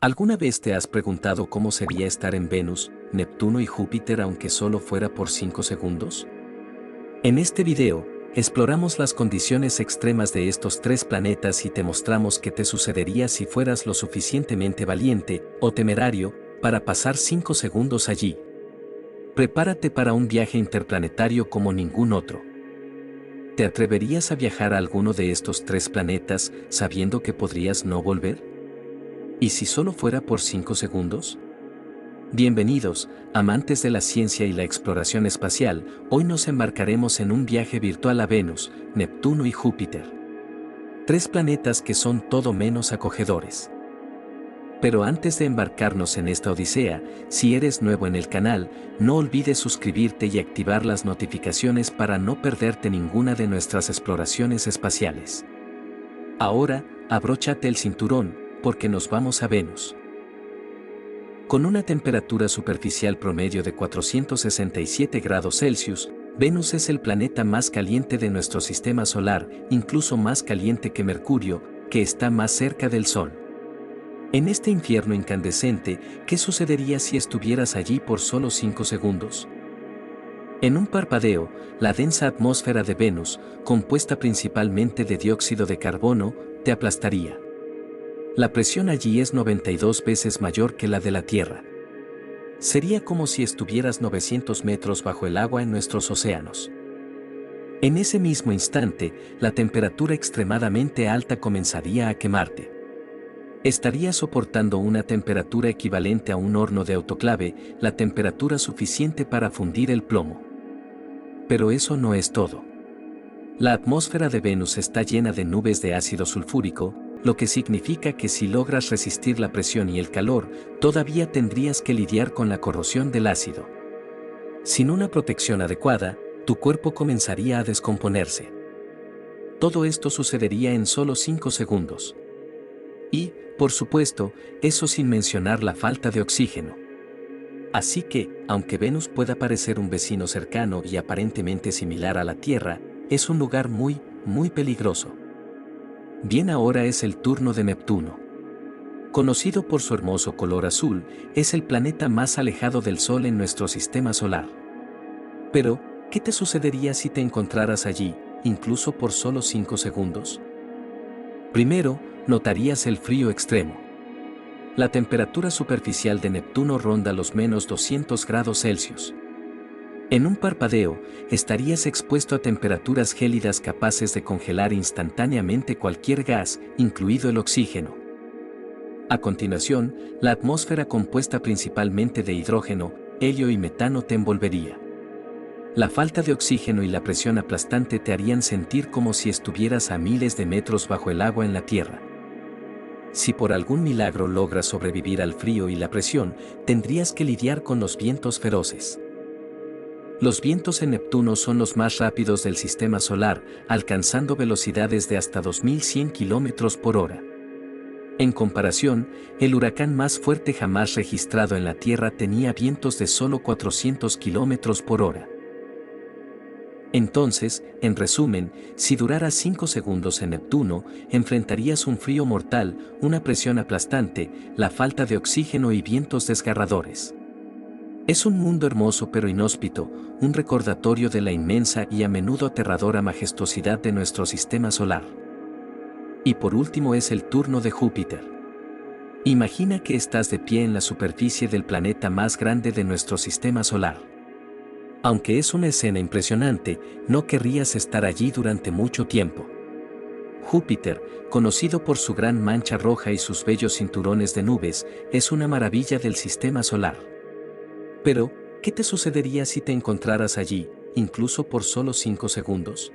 ¿Alguna vez te has preguntado cómo sería estar en Venus, Neptuno y Júpiter aunque solo fuera por 5 segundos? En este video, exploramos las condiciones extremas de estos tres planetas y te mostramos qué te sucedería si fueras lo suficientemente valiente o temerario para pasar 5 segundos allí. Prepárate para un viaje interplanetario como ningún otro. ¿Te atreverías a viajar a alguno de estos tres planetas sabiendo que podrías no volver? ¿Y si solo fuera por 5 segundos? Bienvenidos, amantes de la ciencia y la exploración espacial. Hoy nos embarcaremos en un viaje virtual a Venus, Neptuno y Júpiter. Tres planetas que son todo menos acogedores. Pero antes de embarcarnos en esta odisea, si eres nuevo en el canal, no olvides suscribirte y activar las notificaciones para no perderte ninguna de nuestras exploraciones espaciales. Ahora, abróchate el cinturón, porque nos vamos a Venus. Con una temperatura superficial promedio de 467 grados Celsius, Venus es el planeta más caliente de nuestro sistema solar, incluso más caliente que Mercurio, que está más cerca del Sol. En este infierno incandescente, ¿qué sucedería si estuvieras allí por solo 5 segundos? En un parpadeo, la densa atmósfera de Venus, compuesta principalmente de dióxido de carbono, te aplastaría. La presión allí es 92 veces mayor que la de la Tierra. Sería como si estuvieras 900 metros bajo el agua en nuestros océanos. En ese mismo instante, la temperatura extremadamente alta comenzaría a quemarte. Estarías soportando una temperatura equivalente a un horno de autoclave, la temperatura suficiente para fundir el plomo. Pero eso no es todo. La atmósfera de Venus está llena de nubes de ácido sulfúrico, lo que significa que si logras resistir la presión y el calor, todavía tendrías que lidiar con la corrosión del ácido. Sin una protección adecuada, tu cuerpo comenzaría a descomponerse. Todo esto sucedería en solo 5 segundos. Y, por supuesto, eso sin mencionar la falta de oxígeno. Así que, aunque Venus pueda parecer un vecino cercano y aparentemente similar a la Tierra, es un lugar muy peligroso. Bien, ahora es el turno de Neptuno. Conocido por su hermoso color azul, es el planeta más alejado del Sol en nuestro sistema solar. Pero, ¿qué te sucedería si te encontraras allí, incluso por solo 5 segundos? Primero, notarías el frío extremo. La temperatura superficial de Neptuno ronda los menos 200 grados Celsius. En un parpadeo, estarías expuesto a temperaturas gélidas capaces de congelar instantáneamente cualquier gas, incluido el oxígeno. A continuación, la atmósfera compuesta principalmente de hidrógeno, helio y metano te envolvería. La falta de oxígeno y la presión aplastante te harían sentir como si estuvieras a miles de metros bajo el agua en la Tierra. Si por algún milagro logras sobrevivir al frío y la presión, tendrías que lidiar con los vientos feroces. Los vientos en Neptuno son los más rápidos del sistema solar, alcanzando velocidades de hasta 2100 km por hora. En comparación, el huracán más fuerte jamás registrado en la Tierra tenía vientos de solo 400 km por hora. Entonces, en resumen, si duraras 5 segundos en Neptuno, enfrentarías un frío mortal, una presión aplastante, la falta de oxígeno y vientos desgarradores. Es un mundo hermoso pero inhóspito, un recordatorio de la inmensa y a menudo aterradora majestuosidad de nuestro sistema solar. Y por último es el turno de Júpiter. Imagina que estás de pie en la superficie del planeta más grande de nuestro sistema solar. Aunque es una escena impresionante, no querrías estar allí durante mucho tiempo. Júpiter, conocido por su gran mancha roja y sus bellos cinturones de nubes, es una maravilla del sistema solar. Pero, ¿qué te sucedería si te encontraras allí, incluso por solo 5 segundos?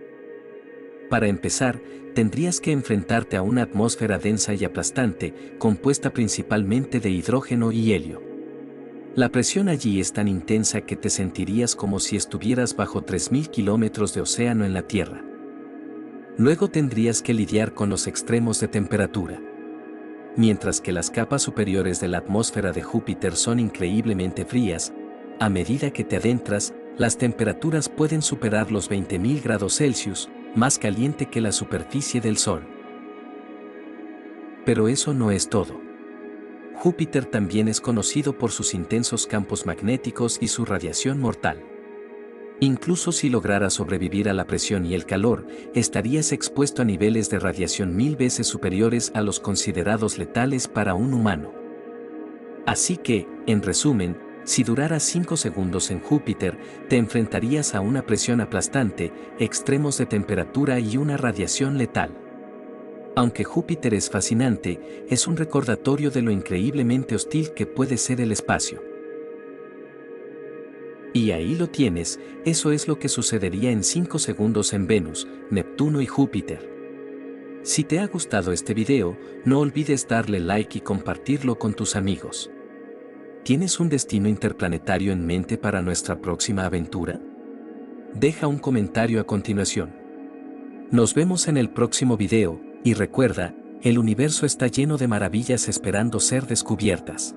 Para empezar, tendrías que enfrentarte a una atmósfera densa y aplastante, compuesta principalmente de hidrógeno y helio. La presión allí es tan intensa que te sentirías como si estuvieras bajo 3000 kilómetros de océano en la Tierra. Luego tendrías que lidiar con los extremos de temperatura. Mientras que las capas superiores de la atmósfera de Júpiter son increíblemente frías, a medida que te adentras, las temperaturas pueden superar los 20.000 grados Celsius, más caliente que la superficie del Sol. Pero eso no es todo. Júpiter también es conocido por sus intensos campos magnéticos y su radiación mortal. Incluso si lograras sobrevivir a la presión y el calor, estarías expuesto a niveles de radiación 1000 veces superiores a los considerados letales para un humano. Así que, en resumen, si duraras 5 segundos en Júpiter, te enfrentarías a una presión aplastante, extremos de temperatura y una radiación letal. Aunque Júpiter es fascinante, es un recordatorio de lo increíblemente hostil que puede ser el espacio. Y ahí lo tienes, eso es lo que sucedería en 5 segundos en Venus, Neptuno y Júpiter. Si te ha gustado este video, no olvides darle like y compartirlo con tus amigos. ¿Tienes un destino interplanetario en mente para nuestra próxima aventura? Deja un comentario a continuación. Nos vemos en el próximo video, y recuerda, el universo está lleno de maravillas esperando ser descubiertas.